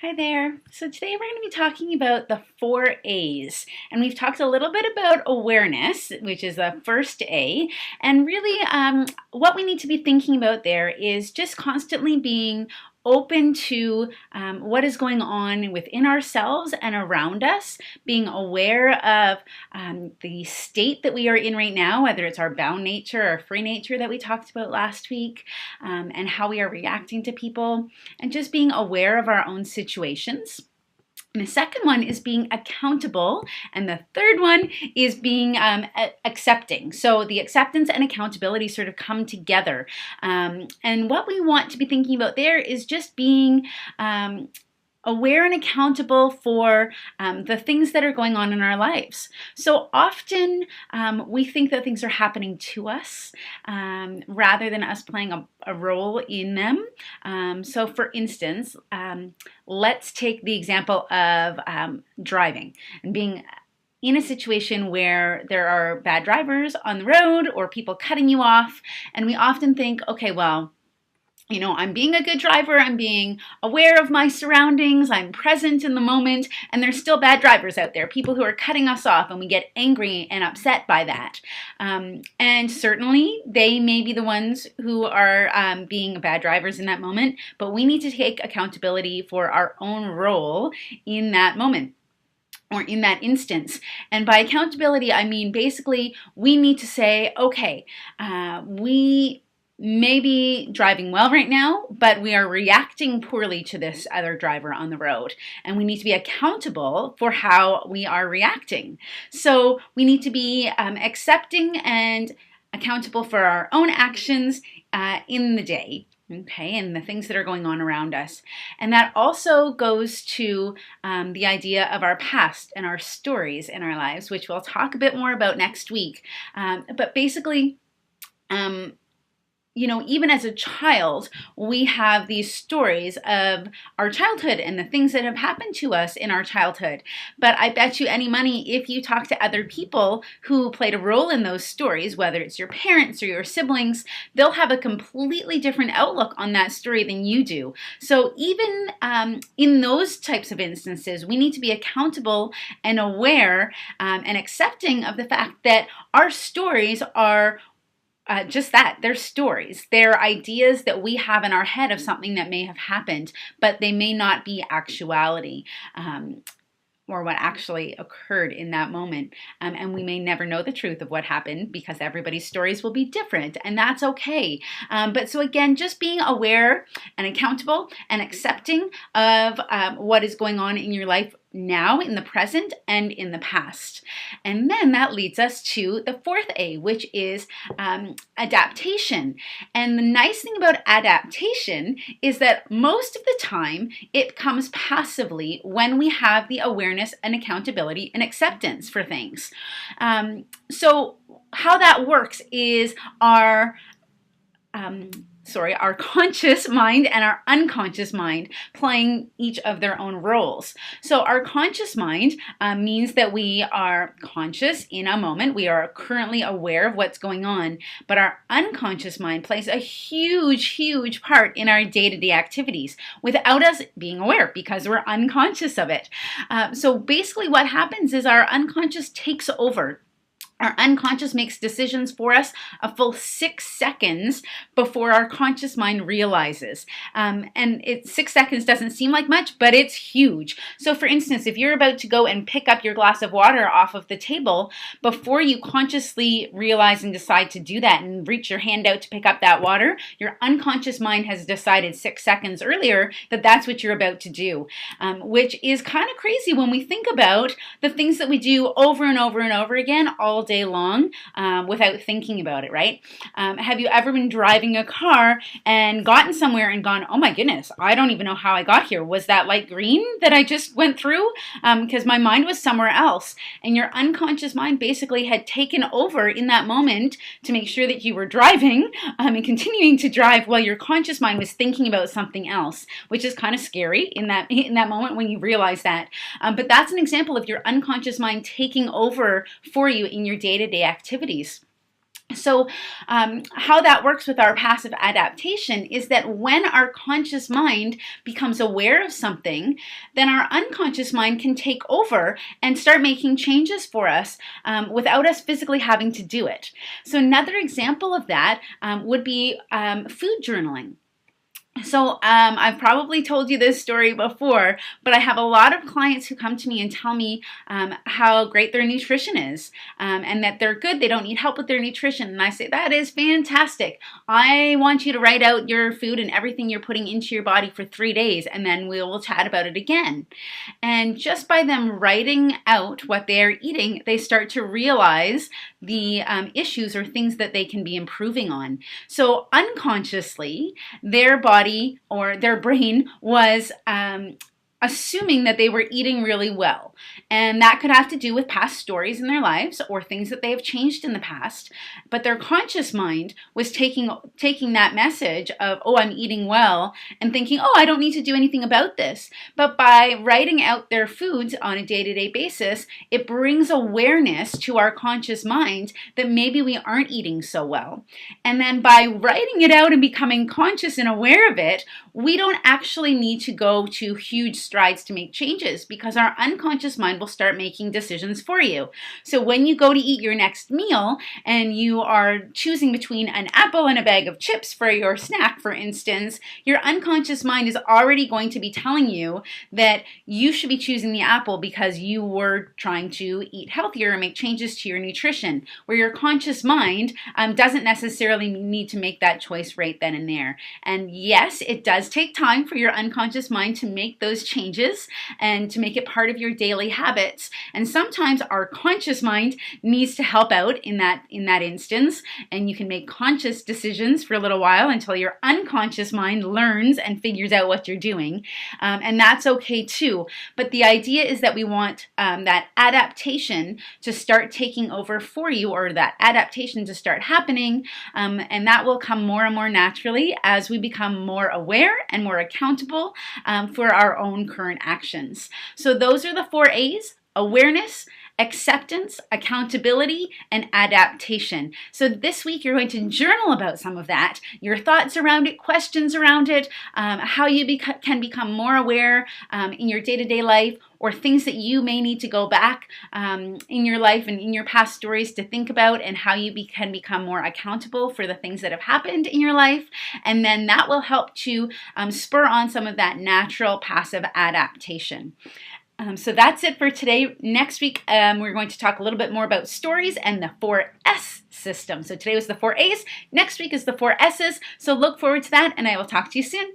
Hi there. So today we're going to be talking about the 4 A's. And we've talked a little bit about awareness, which is the first A. And really what we need to be thinking about there is just constantly being open to what is going on within ourselves and around us, being aware of the state that we are in right now, whether it's our bound nature or free nature that we talked about last week, and how we are reacting to people, and just being aware of our own situations. And the second one is being accountable, and the third one is being accepting. So the acceptance and accountability sort of come together. And what we want to be thinking about there is just being aware and accountable for the things that are going on in our lives. So often we think that things are happening to us rather than us playing a role in them. So for instance, let's take the example of driving and being in a situation where there are bad drivers on the road or people cutting you off, and we often think, okay, well, I'm being a good driver, I'm being aware of my surroundings, I'm present in the moment, and there's still bad drivers out there, people who are cutting us off, and we get angry and upset by that. And certainly they may be the ones who are being bad drivers in that moment, but we need to take accountability for our own role in that moment, or in that instance. And by accountability, I mean basically we need to say, okay, we may be driving well right now, but we are reacting poorly to this other driver on the road. And we need to be accountable for how we are reacting. So we need to be accepting and accountable for our own actions in the day. Okay, and the things that are going on around us. And that also goes to the idea of our past and our stories in our lives, which we'll talk a bit more about next week. But basically, even as a child, we have these stories of our childhood and the things that have happened to us in our childhood. But I bet you any money, if you talk to other people who played a role in those stories, whether it's your parents or your siblings, they'll have a completely different outlook on that story than you do. So even in those types of instances, we need to be accountable and aware and accepting of the fact that our stories are just that. They're stories. They're ideas that we have in our head of something that may have happened, but they may not be actuality. Or what actually occurred in that moment. And we may never know the truth of what happened because everybody's stories will be different, and that's okay. But so again, just being aware and accountable and accepting of what is going on in your life now, in the present, and in the past. And then that leads us to the fourth A, which is adaptation. And the nice thing about adaptation is that most of the time it comes passively when we have the awareness and accountability and acceptance for things. So how that works is our conscious mind and our unconscious mind playing each of their own roles. So our conscious mind means that we are conscious in a moment. We are currently aware of what's going on. But our unconscious mind plays a huge, huge part in our day-to-day activities without us being aware because we're unconscious of it. So basically what happens is our unconscious takes over. Our unconscious makes decisions for us a full 6 seconds before our conscious mind realizes. And 6 seconds doesn't seem like much, but it's huge. So for instance, if you're about to go and pick up your glass of water off of the table, before you consciously realize and decide to do that and reach your hand out to pick up that water, your unconscious mind has decided 6 seconds earlier that that's what you're about to do, which is kind of crazy when we think about the things that we do over and over and over again all day long without thinking about it, right? Have you ever been driving a car and gotten somewhere and gone, oh my goodness, I don't even know how I got here. Was that light green that I just went through? Because my mind was somewhere else. And your unconscious mind basically had taken over in that moment to make sure that you were driving and continuing to drive while your conscious mind was thinking about something else, which is kind of scary in that moment when you realize that. But that's an example of your unconscious mind taking over for you in your day-to-day activities. So how that works with our passive adaptation is that when our conscious mind becomes aware of something, then our unconscious mind can take over and start making changes for us without us physically having to do it. So another example of that would be food journaling. So I've probably told you this story before, but I have a lot of clients who come to me and tell me how great their nutrition is and that they're good. They don't need help with their nutrition. And I say, that is fantastic. I want you to write out your food and everything you're putting into your body for 3 days, and then we will chat about it again. And just by them writing out what they're eating, they start to realize the issues or things that they can be improving on. So unconsciously, their body or their brain was assuming that they were eating really well. And that could have to do with past stories in their lives or things that they have changed in the past. But their conscious mind was taking that message of, oh, I'm eating well, and thinking, oh, I don't need to do anything about this. But by writing out their foods on a day-to-day basis, it brings awareness to our conscious mind that maybe we aren't eating so well. And then by writing it out and becoming conscious and aware of it, we don't actually need to go to huge strides to make changes, because our unconscious mind will start making decisions for you. So when you go to eat your next meal and you are choosing between an apple and a bag of chips for your snack, for instance, your unconscious mind is already going to be telling you that you should be choosing the apple because you were trying to eat healthier and make changes to your nutrition, where your conscious mind doesn't necessarily need to make that choice right then and there. And yes, it does take time for your unconscious mind to make those changes and to make it part of your daily habits. And sometimes our conscious mind needs to help out in that instance, and you can make conscious decisions for a little while until your unconscious mind learns and figures out what you're doing. And that's okay too. But the idea is that we want that adaptation to start taking over for you, or that adaptation to start happening, and that will come more and more naturally as we become more aware and more accountable for our own current actions. So those are the 4 A's: awareness, acceptance, accountability, and adaptation. So this week you're going to journal about some of that, your thoughts around it, questions around it, how you can become more aware in your day-to-day life, or things that you may need to go back in your life and in your past stories to think about, and how you can become more accountable for the things that have happened in your life. And then that will help to spur on some of that natural passive adaptation. So that's it for today. Next week, we're going to talk a little bit more about stories and the 4S system. So today was the 4 A's. Next week is the 4 S's. So look forward to that, and I will talk to you soon.